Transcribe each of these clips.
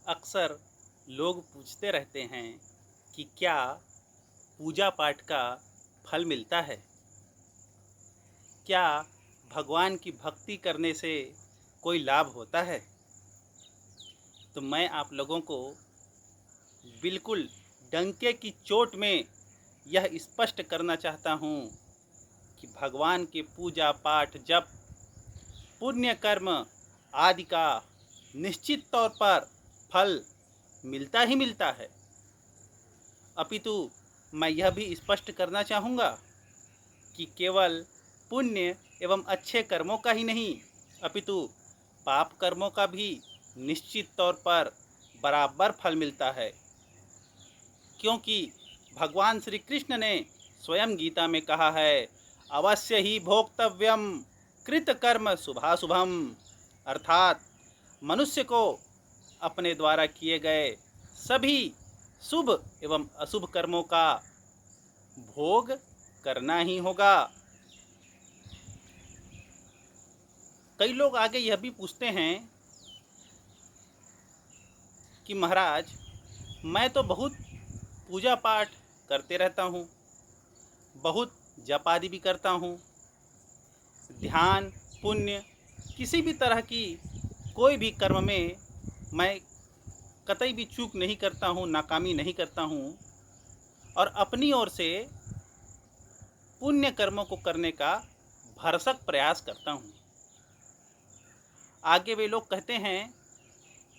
अक्सर लोग पूछते रहते हैं कि क्या पूजा पाठ का फल मिलता है? क्या भगवान की भक्ति करने से कोई लाभ होता है? तो मैं आप लोगों को बिल्कुल डंके की चोट में यह स्पष्ट करना चाहता हूँ कि भगवान के पूजा पाठ जप पुण्य कर्म आदि का निश्चित तौर पर फल मिलता ही मिलता है। अपितु मैं यह भी स्पष्ट करना चाहूँगा कि केवल पुण्य एवं अच्छे कर्मों का ही नहीं, अपितु पाप कर्मों का भी निश्चित तौर पर बराबर फल मिलता है। क्योंकि भगवान श्री कृष्ण ने स्वयं गीता में कहा है, अवश्य ही भोक्तव्यम कृत कर्म शुभाशुभम, अर्थात मनुष्य को अपने द्वारा किए गए सभी शुभ एवं अशुभ कर्मों का भोग करना ही होगा। कई लोग आगे यह भी पूछते हैं कि महाराज, मैं तो बहुत पूजा पाठ करते रहता हूँ, बहुत जप आदि भी करता हूँ, ध्यान पुण्य किसी भी तरह की कोई भी कर्म में मैं कतई भी चूक नहीं करता हूँ, नाकामी नहीं करता हूँ, और अपनी ओर से पुण्य कर्मों को करने का भरसक प्रयास करता हूँ। आगे वे लोग कहते हैं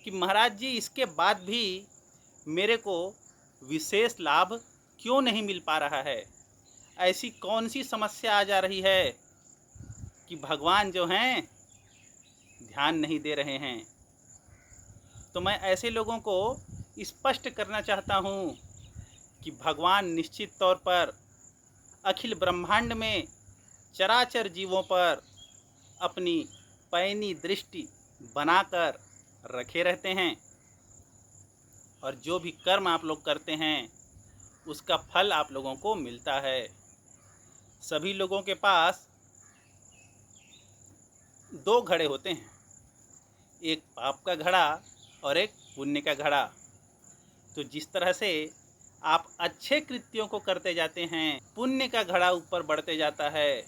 कि महाराज जी, इसके बाद भी मेरे को विशेष लाभ क्यों नहीं मिल पा रहा है? ऐसी कौन सी समस्या आ जा रही है कि भगवान जो हैं ध्यान नहीं दे रहे हैं? तो मैं ऐसे लोगों को स्पष्ट करना चाहता हूँ कि भगवान निश्चित तौर पर अखिल ब्रह्मांड में चराचर जीवों पर अपनी पैनी दृष्टि बनाकर रखे रहते हैं, और जो भी कर्म आप लोग करते हैं उसका फल आप लोगों को मिलता है। सभी लोगों के पास दो घड़े होते हैं, एक पाप का घड़ा और एक पुण्य का घड़ा। तो जिस तरह से आप अच्छे कृत्यों को करते जाते हैं, पुण्य का घड़ा ऊपर बढ़ते जाता है।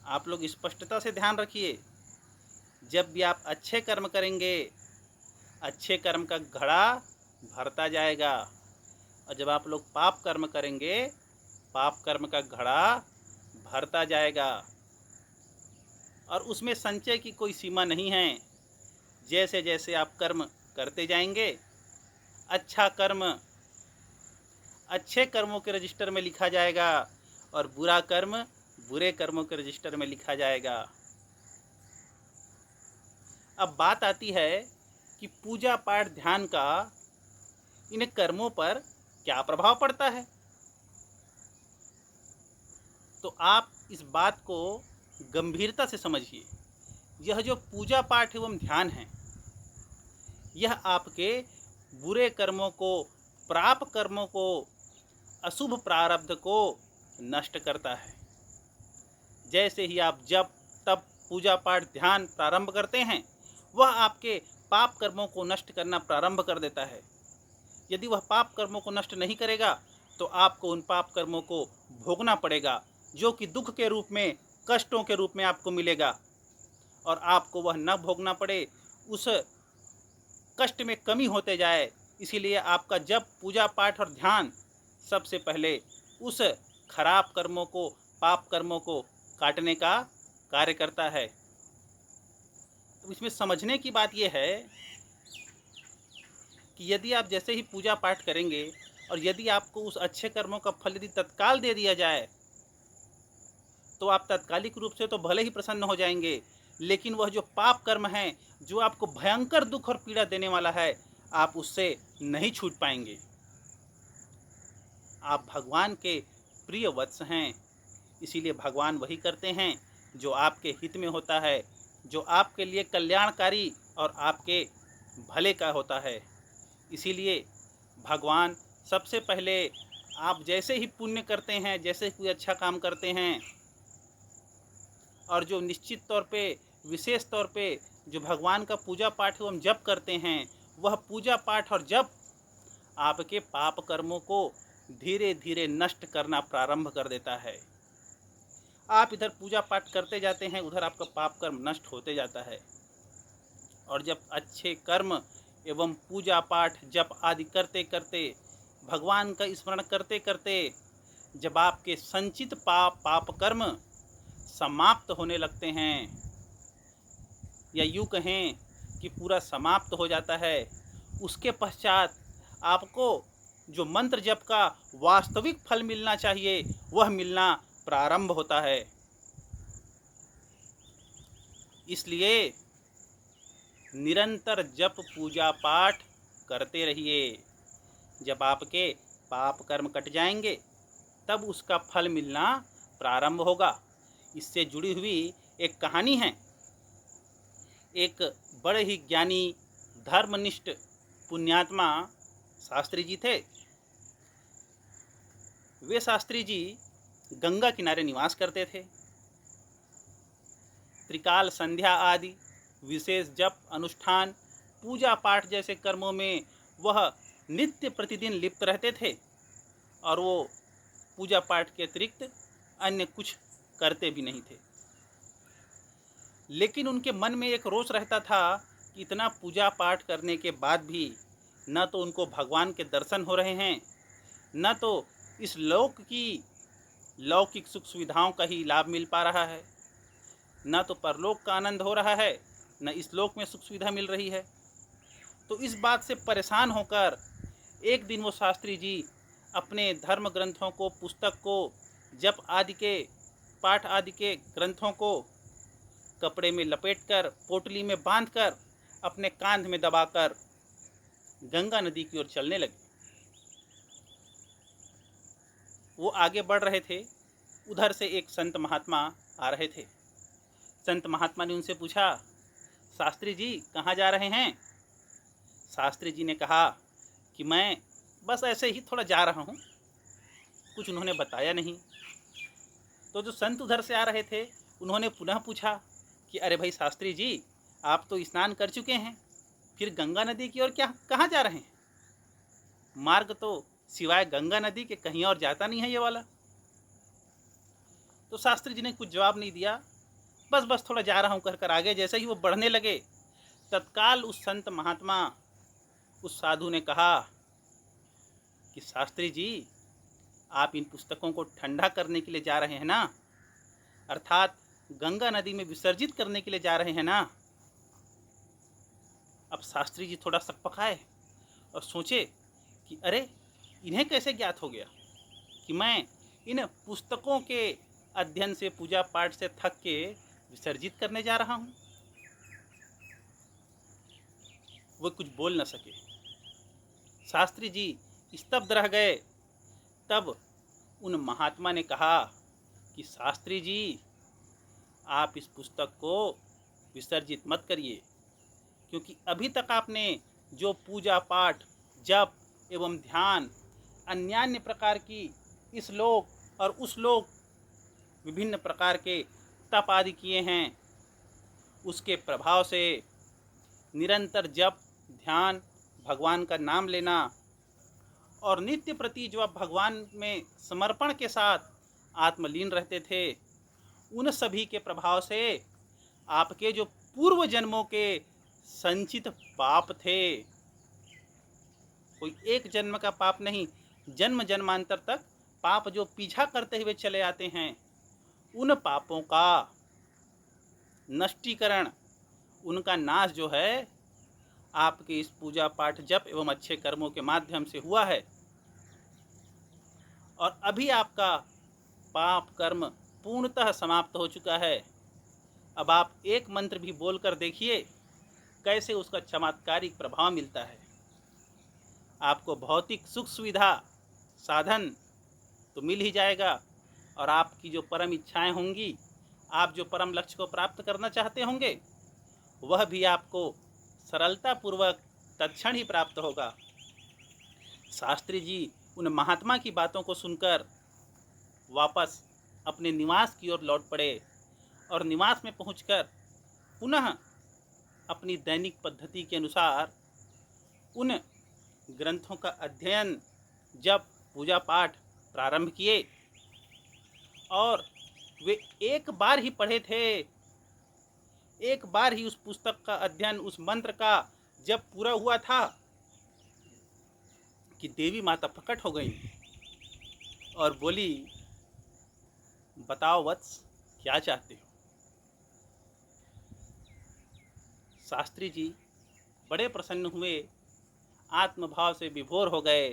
आप लोग स्पष्टता से ध्यान रखिए, जब भी आप अच्छे कर्म करेंगे, अच्छे कर्म का घड़ा भरता जाएगा, और जब आप लोग पाप कर्म करेंगे, पाप कर्म का घड़ा भरता जाएगा, और उसमें संचय की कोई सीमा नहीं है। जैसे जैसे आप कर्म करते जाएंगे, अच्छा कर्म अच्छे कर्मों के रजिस्टर में लिखा जाएगा और बुरा कर्म बुरे कर्मों के रजिस्टर में लिखा जाएगा। अब बात आती है कि पूजा पाठ ध्यान का इन कर्मों पर क्या प्रभाव पड़ता है। तो आप इस बात को गंभीरता से समझिए। यह जो पूजा पाठ एवं ध्यान है, यह आपके बुरे कर्मों को, पाप कर्मों को, अशुभ प्रारब्ध को नष्ट करता है। जैसे ही आप जब तब पूजा पाठ ध्यान प्रारंभ करते हैं, वह आपके पाप कर्मों को नष्ट करना प्रारंभ कर देता है। यदि वह पाप कर्मों को नष्ट नहीं करेगा तो आपको उन पाप कर्मों को भोगना पड़ेगा, जो कि दुख के रूप में, कष्टों के रूप में आपको मिलेगा। और आपको वह न भोगना पड़े, उस कष्ट में कमी होते जाए, इसीलिए आपका जब पूजा पाठ और ध्यान सबसे पहले उस खराब कर्मों को, पाप कर्मों को काटने का कार्य करता है। तो इसमें समझने की बात यह है कि यदि आप जैसे ही पूजा पाठ करेंगे और यदि आपको उस अच्छे कर्मों का फल यदि तत्काल दे दिया जाए, तो आप तात्कालिक रूप से तो भले ही प्रसन्न हो जाएंगे, लेकिन वह जो पाप कर्म है, जो आपको भयंकर दुख और पीड़ा देने वाला है, आप उससे नहीं छूट पाएंगे। आप भगवान के प्रिय वत्स हैं, इसीलिए भगवान वही करते हैं जो आपके हित में होता है, जो आपके लिए कल्याणकारी और आपके भले का होता है। इसीलिए भगवान सबसे पहले, आप जैसे ही पुण्य करते हैं, जैसे कोई अच्छा काम करते हैं, और जो निश्चित तौर पे, विशेष तौर पे जो भगवान का पूजा पाठ एवं जप करते हैं, वह पूजा पाठ और जप आपके पाप कर्मों को धीरे धीरे नष्ट करना प्रारंभ कर देता है। आप इधर पूजा पाठ करते जाते हैं, उधर आपका पाप कर्म नष्ट होते जाता है। और जब अच्छे कर्म एवं पूजा पाठ जप आदि करते करते, भगवान का स्मरण करते करते जब आपके संचित पाप कर्म समाप्त होने लगते हैं, या यूँ कहें कि पूरा समाप्त हो जाता है, उसके पश्चात आपको जो मंत्र जप का वास्तविक फल मिलना चाहिए वह मिलना प्रारंभ होता है। इसलिए निरंतर जप पूजा पाठ करते रहिए। जब आपके पाप कर्म कट जाएंगे तब उसका फल मिलना प्रारंभ होगा। इससे जुड़ी हुई एक कहानी है। एक बड़े ही ज्ञानी धर्मनिष्ठ पुण्यात्मा शास्त्री जी थे। वे शास्त्री जी गंगा किनारे निवास करते थे। त्रिकाल संध्या आदि विशेष जप अनुष्ठान पूजा पाठ जैसे कर्मों में वह नित्य प्रतिदिन लिप्त रहते थे, और वो पूजा पाठ के अतिरिक्त अन्य कुछ करते भी नहीं थे। लेकिन उनके मन में एक रोष रहता था कि इतना पूजा पाठ करने के बाद भी न तो उनको भगवान के दर्शन हो रहे हैं, न तो इस लोक की लौकिक सुख सुविधाओं का ही लाभ मिल पा रहा है, न तो परलोक का आनंद हो रहा है, न इस लोक में सुख सुविधा मिल रही है। तो इस बात से परेशान होकर एक दिन वो शास्त्री जी अपने धर्म ग्रंथों को, पुस्तक को, जप आदि के पाठ आदि के ग्रंथों को कपड़े में लपेटकर, पोटली में बांधकर, अपने कांध में दबाकर गंगा नदी की ओर चलने लगे। वो आगे बढ़ रहे थे, उधर से एक संत महात्मा आ रहे थे। संत महात्मा ने उनसे पूछा, शास्त्री जी कहाँ जा रहे हैं? शास्त्री जी ने कहा कि मैं बस ऐसे ही थोड़ा जा रहा हूँ। कुछ उन्होंने बताया नहीं। तो जो संत उधर से आ रहे थे उन्होंने पुनः पूछा कि अरे भाई शास्त्री जी, आप तो स्नान कर चुके हैं, फिर गंगा नदी की ओर क्या कहाँ जा रहे हैं? मार्ग तो सिवाय गंगा नदी के कहीं और जाता नहीं है ये वाला। तो शास्त्री जी ने कुछ जवाब नहीं दिया, बस थोड़ा जा रहा हूँ कहकर आगे जैसे ही वो बढ़ने लगे, तत्काल उस संत महात्मा, उस साधु ने कहा कि शास्त्री जी, आप इन पुस्तकों को ठंडा करने के लिए जा रहे हैं ना, अर्थात गंगा नदी में विसर्जित करने के लिए जा रहे हैं ना? अब शास्त्री जी थोड़ा सकपकाए और सोचे कि अरे, इन्हें कैसे ज्ञात हो गया कि मैं इन पुस्तकों के अध्ययन से, पूजा पाठ से थक के विसर्जित करने जा रहा हूँ। वो कुछ बोल न सके। शास्त्री जी स्तब्ध रह गए। तब उन महात्मा ने कहा कि शास्त्री जी, आप इस पुस्तक को विसर्जित मत करिए, क्योंकि अभी तक आपने जो पूजा पाठ, जप एवं ध्यान, अन्यान्य प्रकार की इस लोक और उस लोक विभिन्न प्रकार के तप आदि किए हैं, उसके प्रभाव से निरंतर जप, ध्यान, भगवान का नाम लेना और नित्य प्रति जो आप भगवान में समर्पण के साथ आत्मलीन रहते थे, उन सभी के प्रभाव से आपके जो पूर्व जन्मों के संचित पाप थे, कोई एक जन्म का पाप नहीं, जन्म जन्मांतर तक पाप जो पीछा करते हुए चले आते हैं, उन पापों का नष्टीकरण, उनका नाश जो है आपके इस पूजा पाठ, जप एवं अच्छे कर्मों के माध्यम से हुआ है। और अभी आपका पाप कर्म पूर्णतः समाप्त हो चुका है। अब आप एक मंत्र भी बोलकर देखिए कैसे उसका चमत्कारिक प्रभाव मिलता है। आपको भौतिक सुख सुविधा, साधन तो मिल ही जाएगा, और आपकी जो परम इच्छाएं होंगी, आप जो परम लक्ष्य को प्राप्त करना चाहते होंगे, वह भी आपको सरलतापूर्वक तत्क्षण ही प्राप्त होगा। शास्त्री जी उन महात्मा की बातों को सुनकर वापस अपने निवास की ओर लौट पड़े, और निवास में पहुंचकर पुनः अपनी दैनिक पद्धति के अनुसार उन ग्रंथों का अध्ययन जब पूजा पाठ प्रारंभ किए और वे एक बार ही पढ़े थे, एक बार ही उस पुस्तक का अध्ययन, उस मंत्र का जब पूरा हुआ था कि देवी माता प्रकट हो गई और बोली, बताओ वत्स, क्या चाहते हो। शास्त्री जी बड़े प्रसन्न हुए, आत्मभाव से विभोर हो गए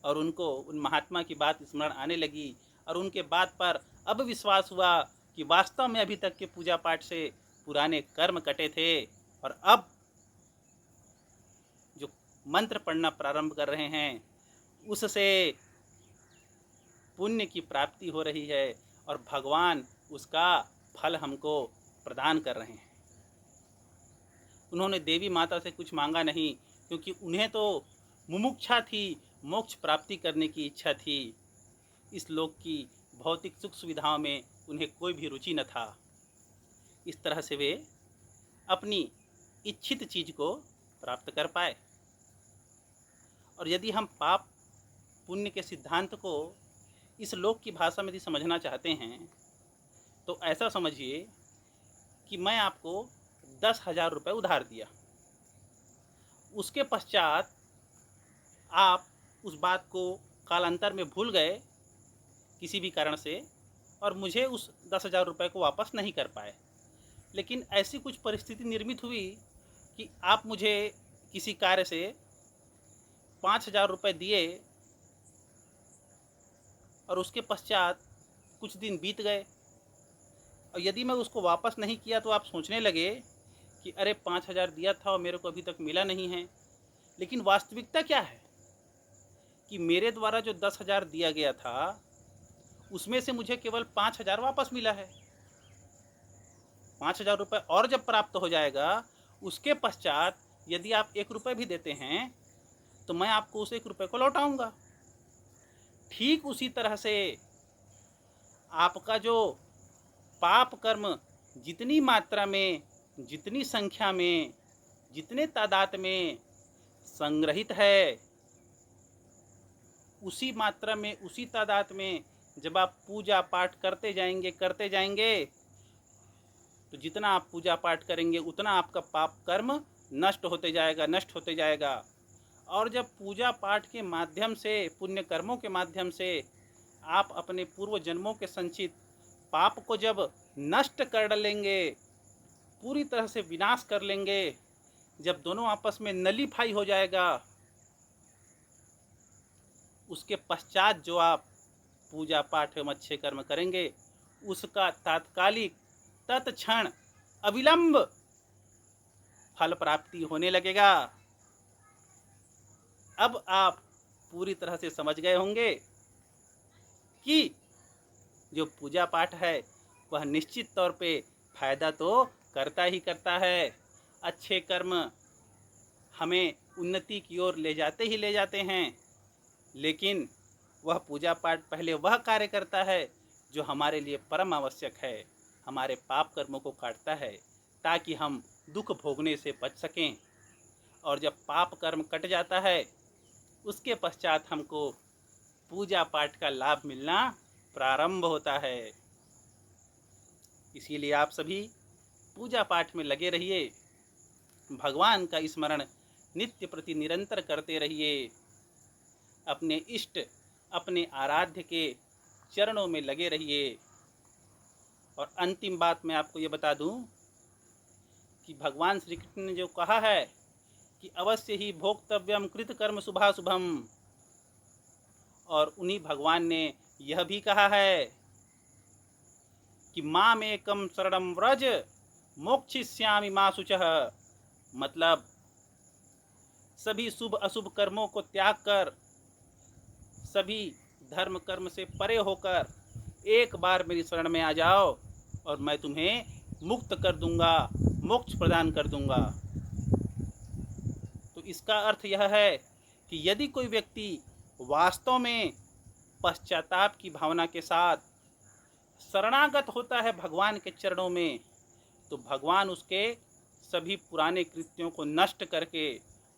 और उनको उन महात्मा की बात स्मरण आने लगी और उनके बात पर अब विश्वास हुआ कि वास्तव में अभी तक के पूजा पाठ से पुराने कर्म कटे थे और अब जो मंत्र पढ़ना प्रारंभ कर रहे हैं उससे पुण्य की प्राप्ति हो रही है और भगवान उसका फल हमको प्रदान कर रहे हैं। उन्होंने देवी माता से कुछ मांगा नहीं, क्योंकि उन्हें तो मुमुक्षा थी, मोक्ष प्राप्ति करने की इच्छा थी। इस लोक की भौतिक सुख सुविधाओं में उन्हें कोई भी रुचि न था। इस तरह से वे अपनी इच्छित चीज को प्राप्त कर पाए। और यदि हम पाप पुण्य के सिद्धांत को इस लोक की भाषा में यदि समझना चाहते हैं तो ऐसा समझिए कि मैं आपको 10,000 रुपये उधार दिया, उसके पश्चात आप उस बात को कालांतर में भूल गए किसी भी कारण से और मुझे उस 10,000 रुपये को वापस नहीं कर पाए। लेकिन ऐसी कुछ परिस्थिति निर्मित हुई कि आप मुझे किसी कार्य से 5,000 रुपये दिए और उसके पश्चात कुछ दिन बीत गए और यदि मैं उसको वापस नहीं किया तो आप सोचने लगे कि अरे 5,000 दिया था और मेरे को अभी तक मिला नहीं है। लेकिन वास्तविकता क्या है कि मेरे द्वारा जो 10,000 दिया गया था उसमें से मुझे केवल 5,000 वापस मिला है। 5,000 रुपये और जब प्राप्त हो जाएगा उसके पश्चात यदि आप 1 रुपये भी देते हैं तो मैं आपको उस 1 रुपये को लौटाऊंगा। ठीक उसी तरह से आपका जो पाप कर्म जितनी मात्रा में, जितनी संख्या में, जितने तादाद में संग्रहित है, उसी मात्रा में, उसी तादाद में जब आप पूजा पाठ करते जाएंगे तो जितना आप पूजा पाठ करेंगे उतना आपका पाप कर्म नष्ट होते जाएगा। और जब पूजा पाठ के माध्यम से, पुण्य कर्मों के माध्यम से आप अपने पूर्व जन्मों के संचित पाप को जब नष्ट कर डालेंगे, पूरी तरह से विनाश कर लेंगे, जब दोनों आपस में नलीफाई हो जाएगा, उसके पश्चात जो आप पूजा पाठ एवं अच्छे कर्म करेंगे उसका तात्कालिक, तत्क्षण, अविलंब फल प्राप्ति होने लगेगा। अब आप पूरी तरह से समझ गए होंगे कि जो पूजा पाठ है वह निश्चित तौर पे फायदा तो करता ही करता है। अच्छे कर्म हमें उन्नति की ओर ले जाते हैं, लेकिन वह पूजा पाठ पहले वह कार्य करता है जो हमारे लिए परम आवश्यक है, हमारे पाप कर्मों को काटता है ताकि हम दुख भोगने से बच सकें। और जब पाप कर्म कट जाता है उसके पश्चात हमको पूजा पाठ का लाभ मिलना प्रारंभ होता है। इसीलिए आप सभी पूजा पाठ में लगे रहिए, भगवान का स्मरण नित्य प्रति निरंतर करते रहिए, अपने इष्ट, अपने आराध्य के चरणों में लगे रहिए। और अंतिम बात मैं आपको ये बता दूं कि भगवान श्री कृष्ण ने जो कहा है कि अवश्य ही भोक्तव्यम कृत कर्म शुभाशुभम, और उन्हीं भगवान ने यह भी कहा है कि माम एकम शरणम व्रज मोक्षिष्यामि मा शुचः। मतलब सभी शुभ अशुभ कर्मों को त्याग कर, सभी धर्म कर्म से परे होकर एक बार मेरी शरण में आ जाओ और मैं तुम्हें मुक्त कर दूंगा, मोक्ष प्रदान कर दूंगा। तो इसका अर्थ यह है कि यदि कोई व्यक्ति वास्तव में पश्चाताप की भावना के साथ शरणागत होता है भगवान के चरणों में, तो भगवान उसके सभी पुराने कृत्यों को नष्ट करके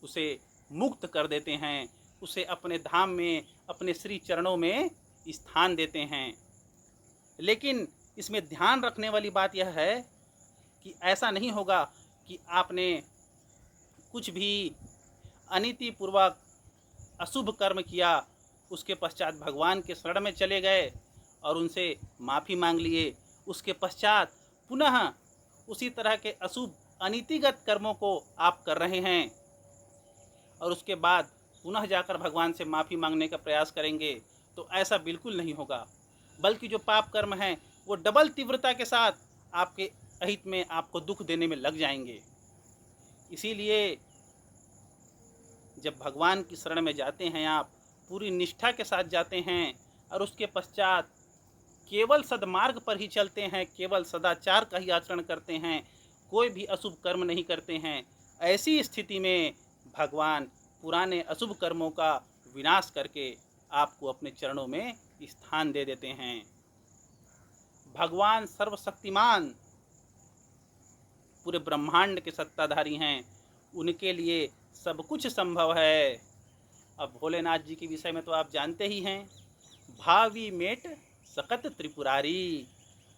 उसे मुक्त कर देते हैं, उसे अपने धाम में, अपने श्री चरणों में स्थान देते हैं। लेकिन इसमें ध्यान रखने वाली बात यह है कि ऐसा नहीं होगा कि आपने कुछ भी अनीतिपूर्वक अशुभ कर्म किया, उसके पश्चात भगवान के शरण में चले गए और उनसे माफ़ी मांग लिए, उसके पश्चात पुनः उसी तरह के अशुभ अनीतिगत कर्मों को आप कर रहे हैं और उसके बाद पुनः जाकर भगवान से माफ़ी मांगने का प्रयास करेंगे, तो ऐसा बिल्कुल नहीं होगा। बल्कि जो पाप कर्म हैं वो डबल तीव्रता के साथ आपके अहित में आपको दुख देने में लग जाएंगे। इसीलिए जब भगवान की शरण में जाते हैं, आप पूरी निष्ठा के साथ जाते हैं और उसके पश्चात केवल सद्मार्ग पर ही चलते हैं, केवल सदाचार का ही आचरण करते हैं, कोई भी अशुभ कर्म नहीं करते हैं, ऐसी स्थिति में भगवान पुराने अशुभ कर्मों का विनाश करके आपको अपने चरणों में स्थान दे देते हैं। भगवान सर्वशक्तिमान पूरे ब्रह्मांड के सत्ताधारी हैं, उनके लिए सब कुछ संभव है। अब भोलेनाथ जी के विषय में तो आप जानते ही हैं, भावी मेट सकत त्रिपुरारी,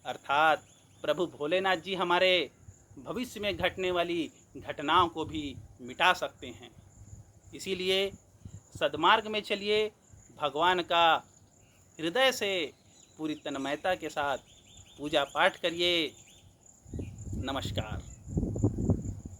अर्थात प्रभु भोलेनाथ जी हमारे भविष्य में घटने वाली घटनाओं को भी मिटा सकते हैं। इसीलिए सद्मार्ग में चलिए, भगवान का हृदय से पूरी तन्मयता के साथ पूजा पाठ करिए। नमस्कार।